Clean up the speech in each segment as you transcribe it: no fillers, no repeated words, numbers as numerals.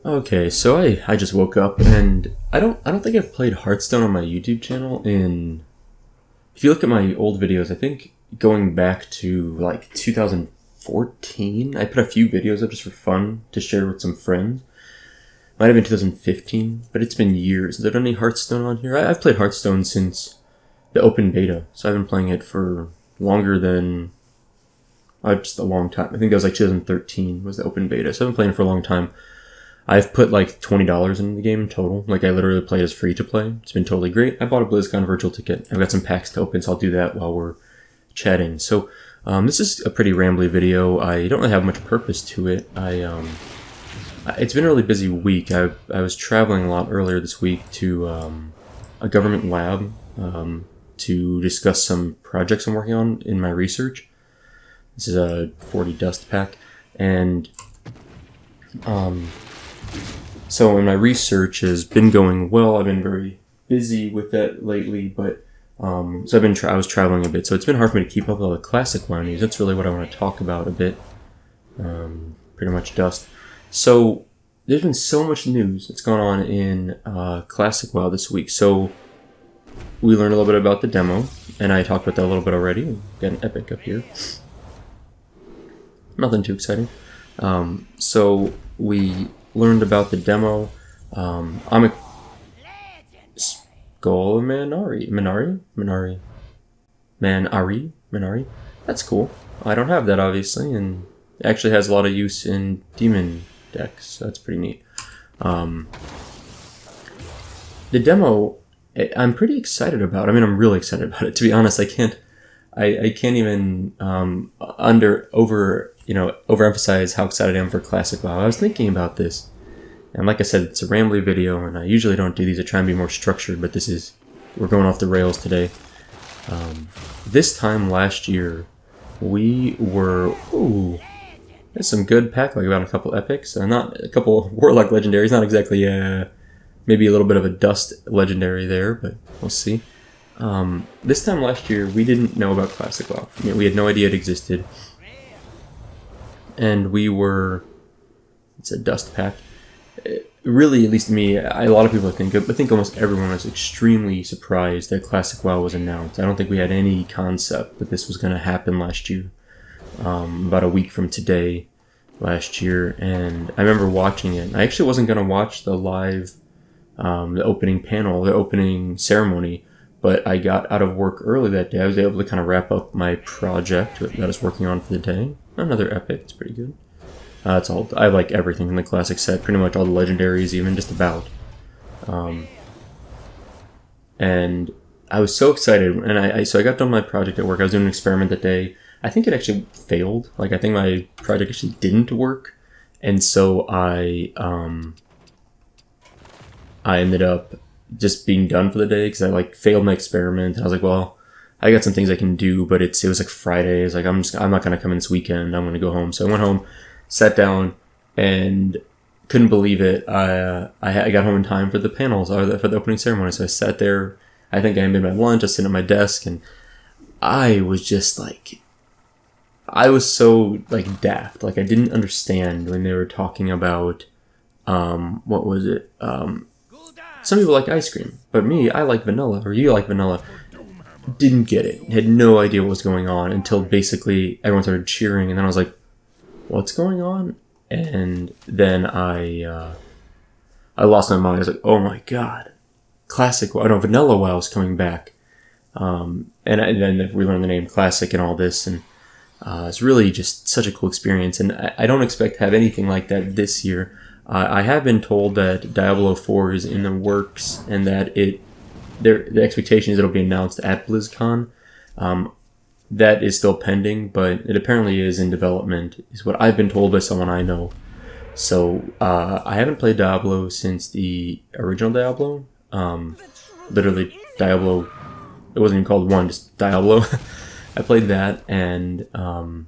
Okay, so I just woke up and I don't think I've played Hearthstone on my YouTube channel in. If you look at my old videos, I think going back to like 2014, I put a few videos up just for fun to share with some friends. Might have been 2015, but it's been years. Is there any Hearthstone on here? I've played Hearthstone since the open beta, so I've been playing it for longer than just a long time. I think that was like 2013 was the open beta, so I've been playing it for a long time. I've put like $20 in the game in total. Like I literally play it as free to play. It's been totally great. I bought a Blizzcon virtual ticket. I've got some packs to open, so I'll do that while we're chatting. So this is a pretty rambly video. I don't really have much purpose to it. It's been a really busy week. I was traveling a lot earlier this week to a government lab to discuss some projects I'm working on in my research. This is a 40 dust pack, and so in my research has been going well. I've been very busy with that lately, but so I was traveling a bit, so it's been hard for me to keep up with all the classic WoW news. That's really what I want to talk about a bit. Pretty much dust. So there's been so much news that's gone on in classic WoW this week. So we learned a little bit about the demo, and I talked about that a little bit already. We've got an epic up here. Nothing too exciting. So we learned about the demo. I'm a Skull Minari. That's cool. I don't have that obviously, and it actually has a lot of use in demon decks. So that's pretty neat. The demo, I'm pretty excited about. I mean, I'm really excited about it. To be honest, I can't even overemphasize how excited I am for Classic WoW. I was thinking about this, and like I said, it's a rambly video, and I usually don't do these. I try and be more structured, but we're going off the rails today. This time last year, we were there's some good pack, like about a couple epics, not a couple Warlock legendaries, not exactly maybe a little bit of a dust legendary there, but we'll see. This time last year, we didn't know about Classic WoW. I mean, we had no idea it existed. And it's a dust pack. Really, at least to me, a lot of people I think almost everyone was extremely surprised that Classic WoW was announced. I don't think we had any concept that this was going to happen last year. About a week from today last year. And I remember watching it. I actually wasn't going to watch the live, the opening panel, the opening ceremony, but I got out of work early that day. I was able to kind of wrap up my project that I was working on for the day. Another epic. It's pretty good. I like everything in the classic set. Pretty much all the legendaries, even just about. And I was so excited, and so I got done my project at work. I was doing an experiment that day. I think it actually failed. Like I think my project actually didn't work, and so I ended up just being done for the day because I failed my experiment. And I was like, well, I got some things I can do, but it was like Friday. It's like I'm not gonna come in this weekend. I'm gonna go home. So I went home, sat down, and couldn't believe it. I got home in time for the panels or for the opening ceremony. So I sat there. I think I made my lunch. I was sitting at my desk, and I was just I was so daft. I didn't understand when they were talking about what was it? Some people like ice cream, but me, I like vanilla, or you like vanilla. Didn't get it. Had no idea what was going on until basically everyone started cheering, and then I was like, what's going on? And then I lost my mind. I was like, oh my god. Vanilla WoW is coming back. And then we learned the name Classic and all this, and it's really just such a cool experience, and I don't expect to have anything like that this year. I have been told that Diablo 4 is in the works, and that the expectation is it'll be announced at BlizzCon. That is still pending, but it apparently is in development, is what I've been told by someone I know. So I haven't played Diablo since the original Diablo. Literally, Diablo, it wasn't even called 1, just Diablo. I played that, and I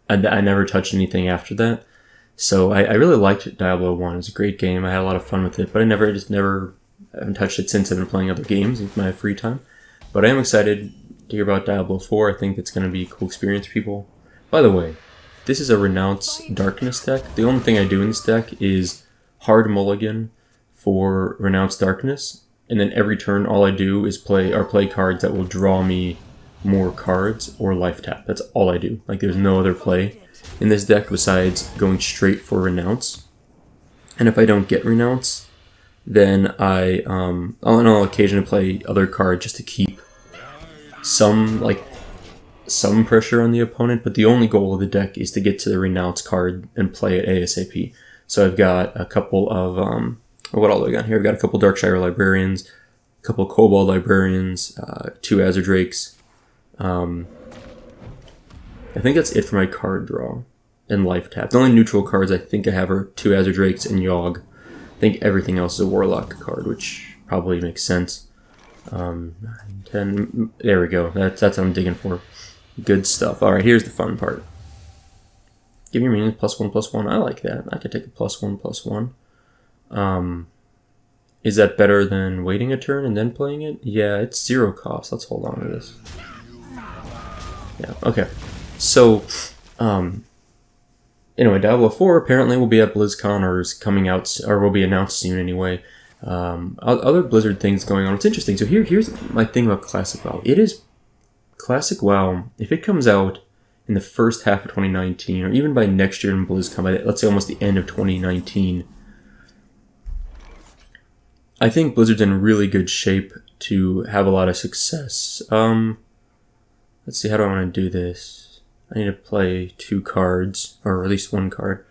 never touched anything after that. So I really liked Diablo 1. It was a great game. I had a lot of fun with it, but I haven't touched it since. I've been playing other games in my free time. But I am excited to hear about Diablo 4. I think it's going to be a cool experience for people. By the way, this is a Renounce Darkness deck. The only thing I do in this deck is hard mulligan for Renounce Darkness, and then every turn all I do is play cards that will draw me more cards or life tap. That's all I do. Like, there's no other play in this deck besides going straight for Renounce. And if I don't get Renounce, then I'll occasionally play other cards just to keep some pressure on the opponent, but the only goal of the deck is to get to the Renounce card and play it ASAP. So I've got a couple of, what all do I got here? I've got a couple Darkshire Librarians, a couple Kobold Librarians, 2 Azurdrakes. I think that's it for my card draw and life tap. The only neutral cards I think I have are 2 Azurdrakes and Yogg. I think everything else is a Warlock card, which probably makes sense. 9, 10, there we go. That's what I'm digging for. Good stuff. Alright, here's the fun part. Give your minions +1/+1. I like that. I could take a +1/+1. Is that better than waiting a turn and then playing it? Yeah, it's 0 cost. Let's hold on to this. Yeah, okay. So, anyway, Diablo 4 apparently will be at BlizzCon, or is coming out, or will be announced soon anyway. Other Blizzard things going on. It's interesting. So here's my thing about Classic WoW. It is Classic WoW, if it comes out in the first half of 2019, or even by next year in BlizzCon, by let's say almost the end of 2019, I think Blizzard's in really good shape to have a lot of success. Let's see, how do I want to do this? I need to play 2 cards, or at least 1 card.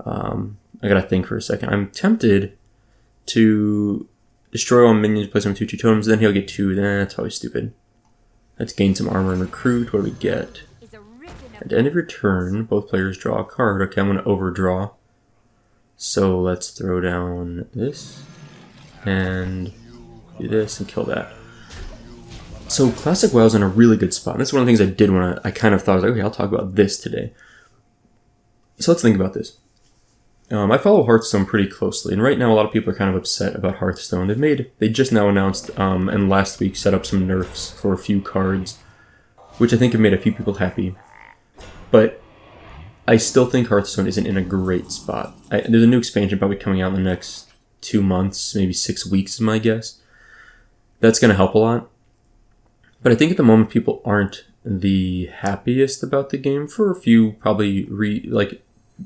I gotta think for a second. I'm tempted to destroy all minions, place them 2/2 totems, then he'll get 2. That's probably stupid. Let's gain some armor and recruit. What do we get? At the end of your turn, both players draw a card. Okay, I'm going to overdraw. So let's throw down this, and do this, and kill that. So Classic WoW's in a really good spot. And this is one of the things I did when I kind of thought, I was like, okay, I'll talk about this today. So let's think about this. I follow Hearthstone pretty closely, and right now a lot of people are kind of upset about Hearthstone. They just now announced, and last week set up some nerfs for a few cards, which I think have made a few people happy. But I still think Hearthstone isn't in a great spot. There's a new expansion probably coming out in the next 2 months, maybe 6 weeks is my guess. That's going to help a lot. But I think at the moment people aren't the happiest about the game for a few probably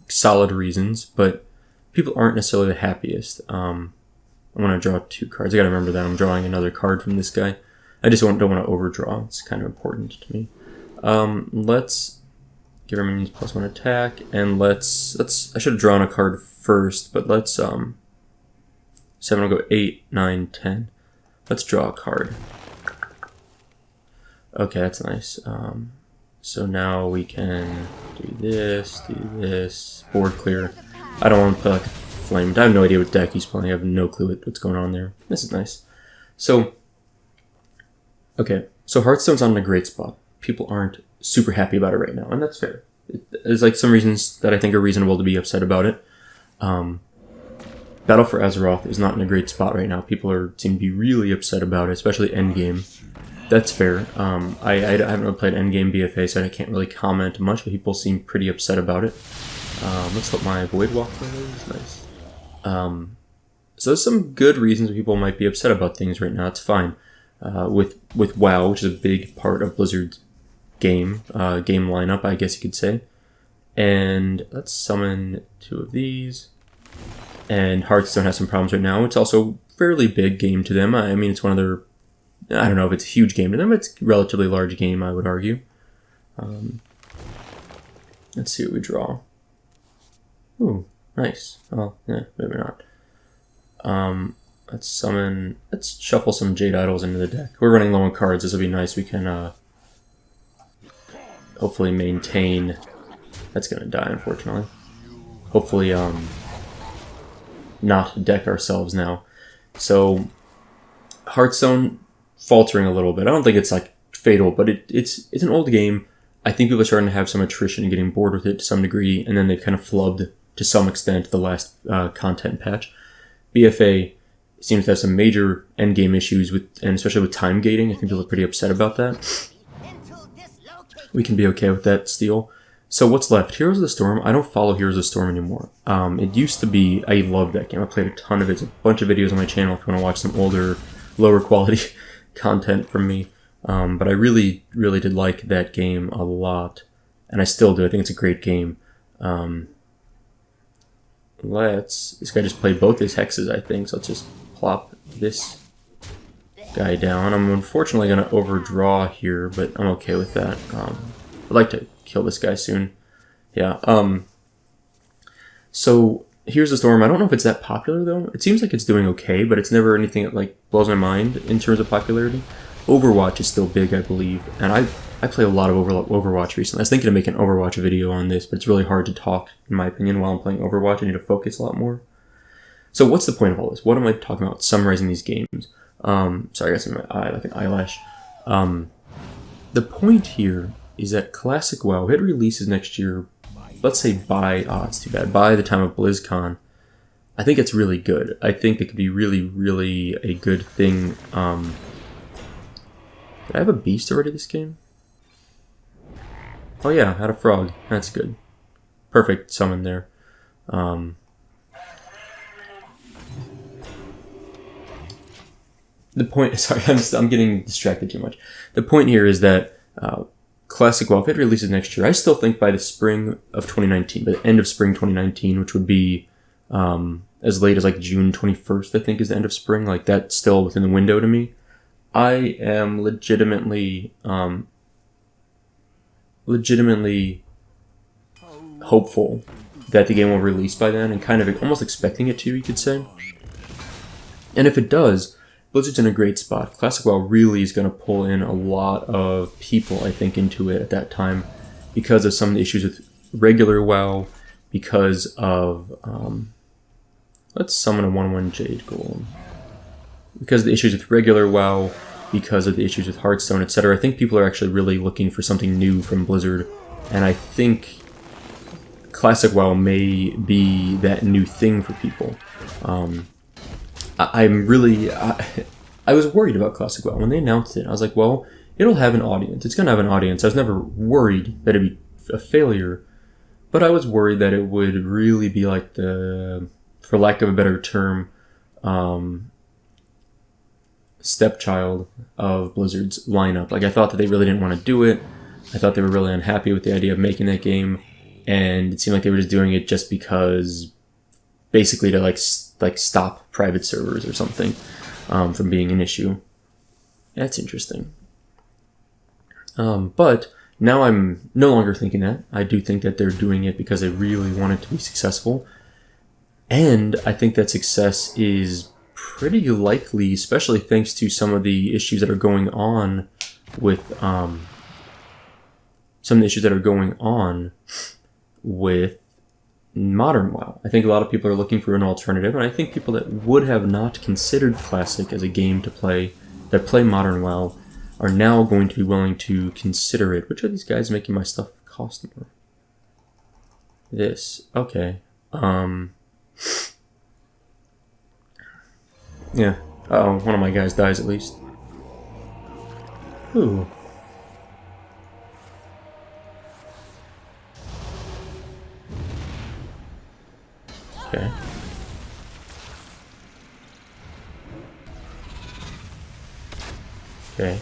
solid reasons, but people aren't necessarily the happiest. I'm going to draw 2 cards. I got to remember that I'm drawing another card from this guy. I just don't want to overdraw. It's kind of important to me. Let's give our minions +1 attack, and let's I should have drawn a card first, but let's 7 will go 8, 9, 10. Let's draw a card. Okay, that's nice. So now we can do this, board clear. I don't want to play like a Flamed. I have no idea what deck he's playing. I have no clue what's going on there. This is nice. So, okay, so Hearthstone's on a great spot. People aren't super happy about it right now, and that's fair. There's like some reasons that I think are reasonable to be upset about it. Battle for Azeroth is not in a great spot right now. People seem to be really upset about it, especially endgame. That's fair. I haven't really played endgame BFA, so I can't really comment much, but people seem pretty upset about it. Let's hope my Voidwalker is nice. So there's some good reasons people might be upset about things right now. It's fine. With WoW, which is a big part of Blizzard's game lineup, I guess you could say. And let's summon 2 of these. And Hearthstone has some problems right now. It's also a fairly big game to them. I mean, it's one of their... I don't know if it's a huge game to them, but it's a relatively large game, I would argue. Let's see what we draw. Ooh, nice. Oh, yeah, maybe not. Let's shuffle some Jade Idols into the deck. We're running low on cards. This will be nice. We can hopefully maintain. That's gonna die, unfortunately. Hopefully, not deck ourselves now. So, Hearthstone faltering a little bit. I don't think it's like fatal, but it's an old game. I think people are starting to have some attrition and getting bored with it to some degree, and then they've kind of flubbed to some extent the last content patch. BFA seems to have some major endgame issues and especially with time gating. I think people are pretty upset about that. We can be okay with that still. So what's left? Heroes of the Storm. I don't follow Heroes of the Storm anymore. It used to be, I loved that game. I played a ton of it. There's a bunch of videos on my channel if you want to watch some older, lower quality content from me. But I really, really did like that game a lot. And I still do. I think it's a great game. This guy just played both his hexes, I think. So let's just plop this guy down. I'm unfortunately going to overdraw here, but I'm okay with that. I'd like to kill this guy soon. Yeah. So Here's the Storm. I don't know if it's that popular though. It seems like it's doing okay, but it's never anything that like blows my mind in terms of popularity. Overwatch is still big, I believe, and I play a lot of Overwatch recently. I was thinking of making an Overwatch video on this, but it's really hard to talk, in my opinion, while I'm playing Overwatch. I need to focus a lot more. So what's the point of all this? What am I talking about? Summarizing these games. Sorry, I got some in my eye, like an eyelash. The point here is that Classic WoW, it releases next year, let's say by, it's too bad, by the time of BlizzCon. I think it's really good. I think it could be really, really a good thing. Did I have a beast already this game? Oh yeah, I had a frog. That's good. Perfect summon there. The point, sorry, I'm getting distracted too much. The point here is that Classic WoW, if it releases next year, I still think by the spring of 2019, by the end of spring 2019, which would be as late as like June 21st, I think is the end of spring. Like that's still within the window to me. I am legitimately hopeful that the game will release by then, and kind of almost expecting it to, you could say. And if it does, Blizzard's in a great spot. Classic WoW really is going to pull in a lot of people, I think, into it at that time because of some of the issues with regular WoW, because of... let's summon a 1/1 Jade Golem. Because of the issues with regular WoW, because of the issues with Hearthstone, etc. I think people are actually really looking for something new from Blizzard, and I think Classic WoW may be that new thing for people. I was worried about Classic WoW. When they announced it, I was like, well, it'll have an audience. It's going to have an audience. I was never worried that it'd be a failure, but I was worried that it would really be like the, for lack of a better term, stepchild of Blizzard's lineup. Like, I thought that they really didn't want to do it. I thought they were really unhappy with the idea of making that game, and it seemed like they were just doing it just because, basically to like stop private servers or something from being an issue. That's interesting. But now I'm no longer thinking that. I do think that they're doing it because they really want it to be successful, and I think that success is pretty likely, especially thanks to some of the issues that are going on with modern WoW. I think a lot of people are looking for an alternative, and I think people that would have not considered Classic as a game to play, that play modern WoW, are now going to be willing to consider it. Which of these guys making my stuff cost more? This. Okay. Yeah. Uh-oh, one of my guys dies at least. Ooh. Okay. Okay.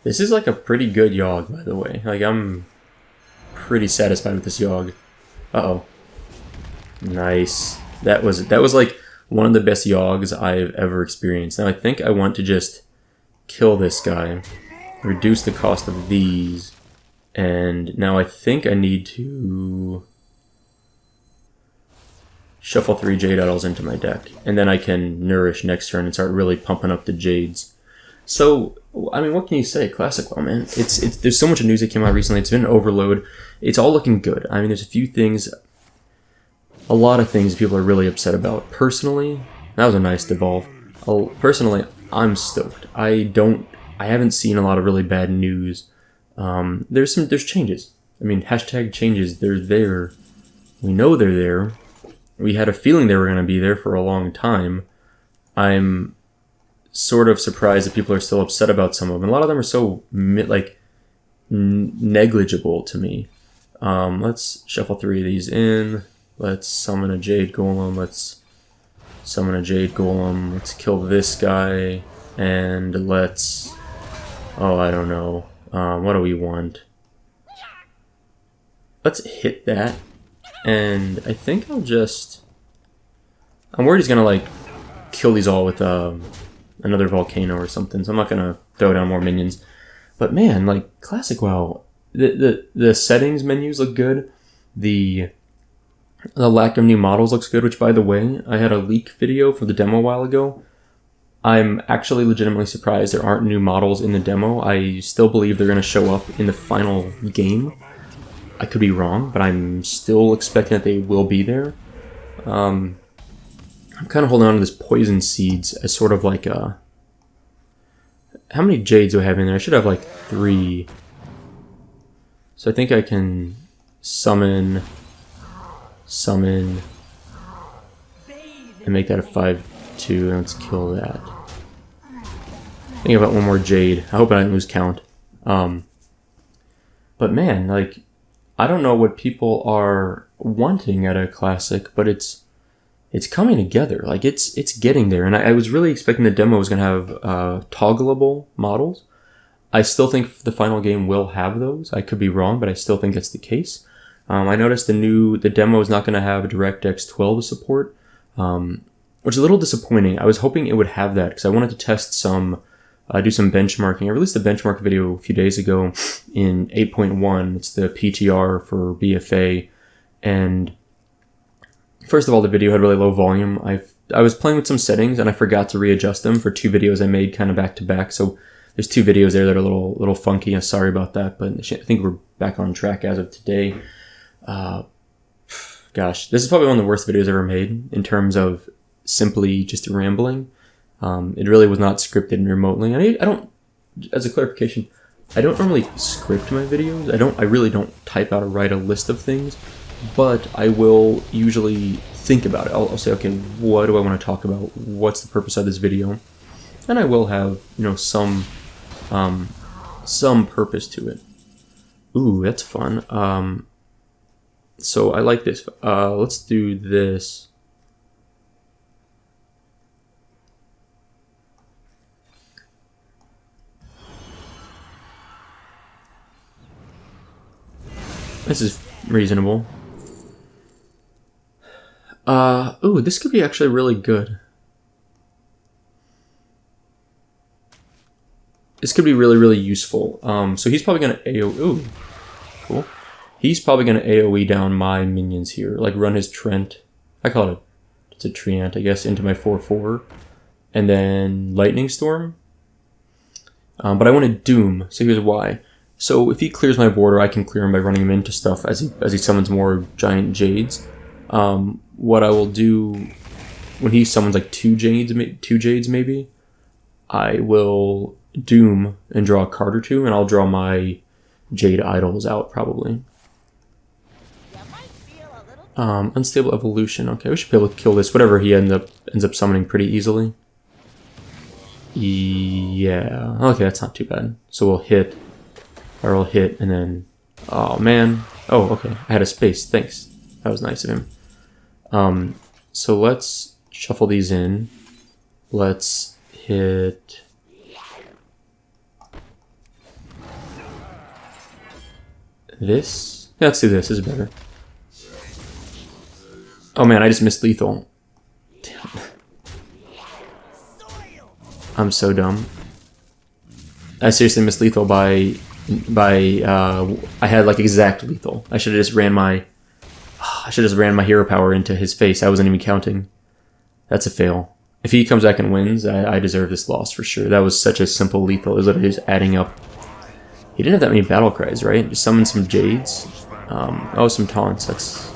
This is like a pretty good Yogg, by the way. Like, I'm pretty satisfied with this Yogg. Uh-oh. Nice. That was like one of the best Yoggs I've ever experienced. Now I think I want to just kill this guy, reduce the cost of these, and now I think I need to shuffle 3 Jade Idols into my deck, and then I can nourish next turn and start really pumping up the Jades. So, I mean, what can you say? Classic WoW, man. It's there's so much news that came out recently. It's been an overload. It's all looking good. I mean, there's a few things, a lot of things people are really upset about. Personally, that was a nice devolve. Personally, I'm stoked. I haven't seen a lot of really bad news. There's changes. I mean, hashtag changes. They're there. We know they're there. We had a feeling they were going to be there for a long time. I'm sort of surprised that people are still upset about some of them. A lot of them are so, like, negligible to me. Let's shuffle 3 of these in. Let's summon a Jade Golem. Let's summon a Jade Golem. Let's kill this guy. And let's... Oh, I don't know. What do we want? Let's hit that. And I think I'll just... I'm worried he's gonna, like, kill these all with another volcano or something. So I'm not gonna throw down more minions. But man, like, Classic WoW, the settings menus look good. The lack of new models looks good, which, by the way, I had a leak video for the demo a while ago. I'm actually legitimately surprised there aren't new models in the demo. I still believe they're going to show up in the final game. I could be wrong, but I'm still expecting that they will be there. I'm kind of holding on to this Poison Seeds as sort of like a... How many Jades do I have in there? I should have like 3. So I think I can summon, and make that a 5/2, and let's kill that. I think about one more Jade. I hope I didn't lose count. But man, like, I don't know what people are wanting at a Classic, but it's coming together. Like, it's getting there. And I was really expecting the demo was going to have toggleable models. I still think the final game will have those. I could be wrong, but I still think that's the case. I noticed the demo is not going to have DirectX 12 support, which is a little disappointing. I was hoping it would have that because I wanted to test some, do some benchmarking. I released a benchmark video a few days ago in 8.1. It's the PTR for BFA, and first of all, the video had really low volume. I was playing with some settings and I forgot to readjust them for 2 videos I made kind of back to back. So there's 2 videos there that are a little funky. I'm sorry about that, but I think we're back on track as of today. Gosh, this is probably one of the worst videos ever made in terms of simply just rambling. It really was not scripted remotely. I don't, as a clarification, I don't normally script my videos. I really don't type out or write a list of things, but I will usually think about it. I'll say, okay, what do I want to talk about? What's the purpose of this video? And I will have, some purpose to it. Ooh, that's fun. So I like this. Let's do this. This is reasonable. Ooh, this could be actually really good. This could be really, really useful. So he's probably going to AoE. Ooh, cool. He's probably going to AoE down my minions here. Like, run his Trent. I call it it's a Treant, I guess, into my 4/4. And then Lightning Storm. But I want to Doom. So here's why. So if he clears my border, I can clear him by running him into stuff as he summons more giant Jades. What I will do when he summons like 2 Jades maybe, I will Doom and draw a card or 2, and I'll draw my Jade Idols out probably. Unstable Evolution. Okay, we should be able to kill this. Whatever he ends up summoning pretty easily. Yeah. Okay, that's not too bad. So we'll hit, or I'll hit, and then. Oh man. Oh, okay. I had a space. Thanks. That was nice of him. So let's shuffle these in. Let's hit. This. Yeah, let's do this. This is better. Oh man, I just missed lethal. Damn. I'm so dumb. I seriously missed lethal by I had like exact lethal. I should have just ran my hero power into his face. I wasn't even counting. That's a fail. If he comes back and wins, I deserve this loss for sure. That was such a simple lethal. It was literally just adding up. He didn't have that many battle cries, right? Just summon some Jades. Oh, some taunts. That's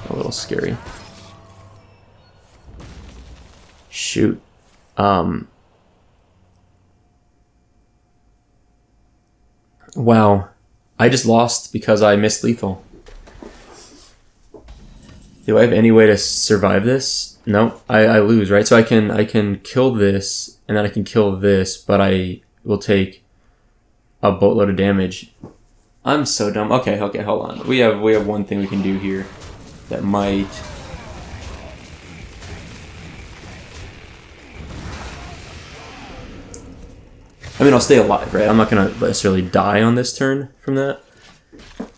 a little scary. Shoot. Wow. I just lost because I missed lethal. Do I have any way to survive this? No, I lose, right? So I can kill this, and then I can kill this, but I will take a boatload of damage. I'm so dumb. Okay, hold on. We have one thing we can do here that might... I mean, I'll stay alive, right? I'm not going to necessarily die on this turn from that.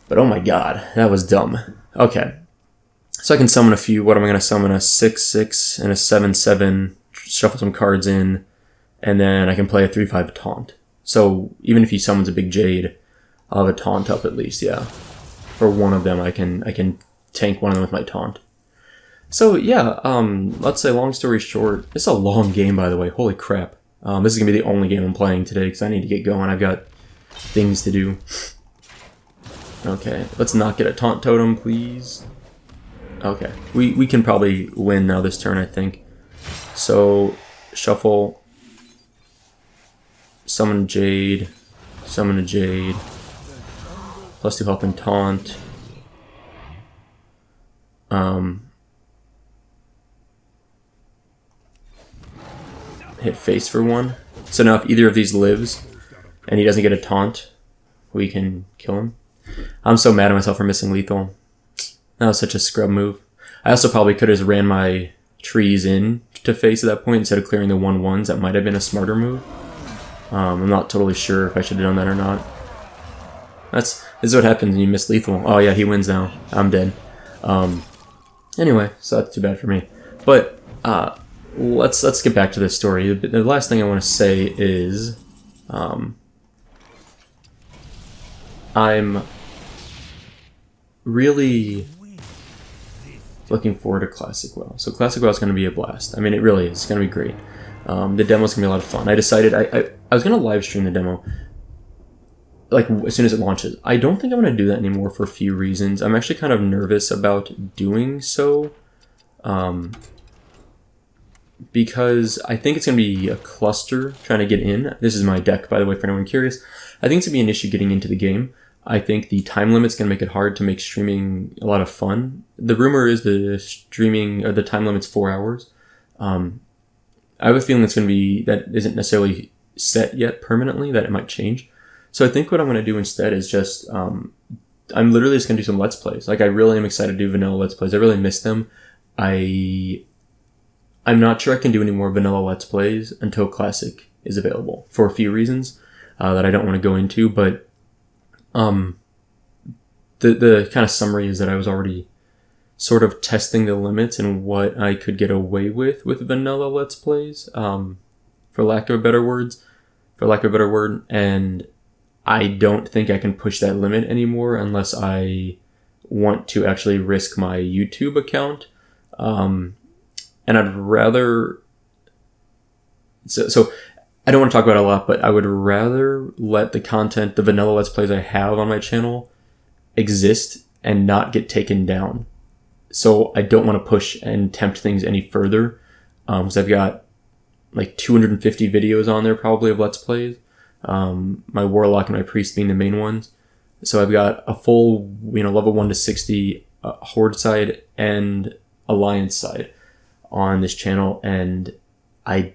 But oh my god, that was dumb. Okay. So I can summon a few. What am I going to summon? A 6/6 and a 7/7. Shuffle some cards in. And then I can play a 3/5 taunt. So even if he summons a big Jade, I'll have a taunt up at least, yeah. For one of them, I can tank one of them with my taunt. So yeah, let's say long story short, it's a long game, by the way. Holy crap. This is going to be the only game I'm playing today because I need to get going. I've got things to do. Okay, let's not get a taunt totem, please. Okay, we can probably win now this turn, I think. So, shuffle. Summon Jade. Summon a Jade. +2 health and taunt. Hit face for 1. So now if either of these lives and he doesn't get a taunt, we can kill him. I'm so mad at myself for missing lethal. That was such a scrub move. I also probably could have just ran my trees in to face at that point instead of clearing the 1/1s. That might have been a smarter move. I'm not totally sure if I should have done that or not. This is what happens when you miss lethal. Oh yeah, he wins now. I'm dead. Anyway, so that's too bad for me. But let's get back to this story. The last thing I want to say is I'm really looking forward to Classic WoW. So Classic WoW is going to be a blast. I mean, it really is. It's going to be great. The demo's going to be a lot of fun. I decided I was going to live stream the demo like as soon as it launches. I don't think I'm going to do that anymore for a few reasons. I'm actually kind of nervous about doing so. Because I think it's going to be a cluster trying to get in. This is my deck, by the way, for anyone curious. I think it's going to be an issue getting into the game. I think the time limit's going to make it hard to make streaming a lot of fun. The rumor is the streaming, or the time limit's 4 hours. I have a feeling it's going to be, that isn't necessarily set yet permanently, that it might change. So I think what I'm going to do instead is just, I'm literally just going to do some Let's Plays. Like, I really am excited to do vanilla Let's Plays. I really miss them. I'm not sure I can do any more vanilla Let's Plays until Classic is available for a few reasons that I don't want to go into, but the kind of summary is that I was already sort of testing the limits and what I could get away with vanilla Let's Plays, for lack of a better word, and I don't think I can push that limit anymore unless I want to actually risk my YouTube account. And I'd rather... So I don't want to talk about it a lot, but I would rather let the content, the vanilla Let's Plays I have on my channel exist and not get taken down. So I don't want to push and tempt things any further. Because I've got like 250 videos on there probably of Let's Plays. My Warlock and my Priest being the main ones. So I've got a full, level 1 to 60 Horde side and Alliance side on this channel, and I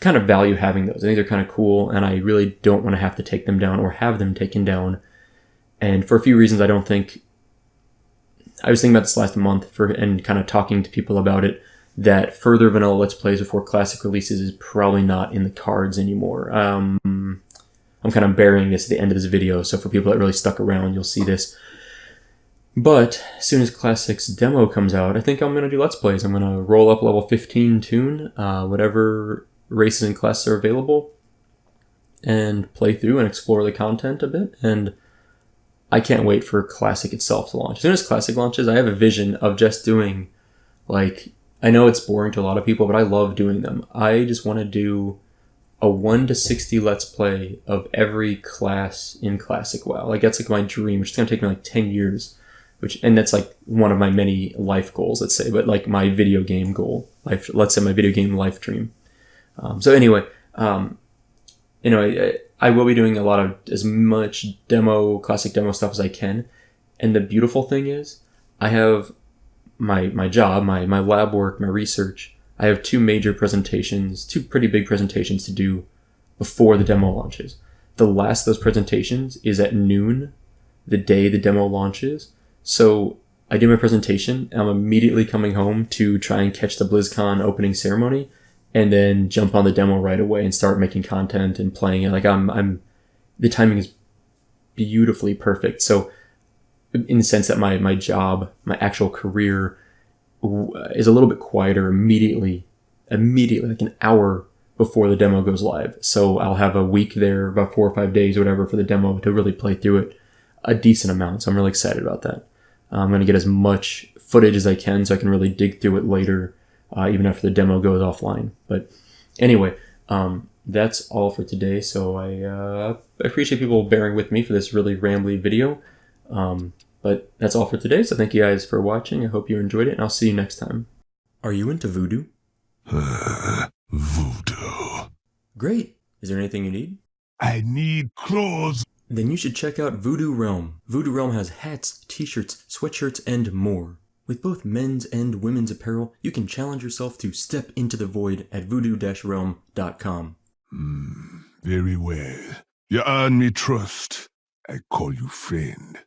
kind of value having those. I think they're kind of cool, and I really don't want to have to take them down or have them taken down. And for a few reasons, I don't think... I was thinking about this last month and kind of talking to people about it, that further vanilla Let's Plays before Classic releases is probably not in the cards anymore. I'm kind of burying this at the end of this video, so for people that really stuck around, you'll see this. But as soon as Classic's demo comes out, I think I'm going to do Let's Plays. I'm going to roll up level 15 Toon, whatever races and classes are available, and play through and explore the content a bit. And I can't wait for Classic itself to launch. As soon as Classic launches, I have a vision of just doing, like, I know it's boring to a lot of people, but I love doing them. I just want to do a 1 to 60 Let's Play of every class in Classic WoW. Like, that's like my dream, which is going to take me like 10 years. And that's like one of my many life goals, let's say, but like my video game goal, let's say my video game life dream. So anyway, I will be doing a lot of as much classic demo stuff as I can. And the beautiful thing is I have my job, my lab work, my research. I have two pretty big presentations to do before the demo launches. the last of those presentations is at noon, the day the demo launches. So I did my presentation. I'm immediately coming home to try and catch the BlizzCon opening ceremony, and then jump on the demo right away and start making content and playing it. Like I'm the timing is beautifully perfect. So in the sense that my job, my actual career is a little bit quieter immediately, like an hour before the demo goes live. So I'll have a week there, about 4 or 5 days, whatever, for the demo to really play through it a decent amount. So I'm really excited about that. I'm going to get as much footage as I can so I can really dig through it later, even after the demo goes offline. But anyway, that's all for today. So I appreciate people bearing with me for this really rambly video. But that's all for today. So thank you guys for watching. I hope you enjoyed it, and I'll see you next time. Are you into voodoo? Voodoo. Great. Is there anything you need? I need clothes. Then you should check out Voodoo Realm. Voodoo Realm has hats, t-shirts, sweatshirts, and more. With both men's and women's apparel, you can challenge yourself to step into the void at voodoo-realm.com. Very well. You earn me trust. I call you friend.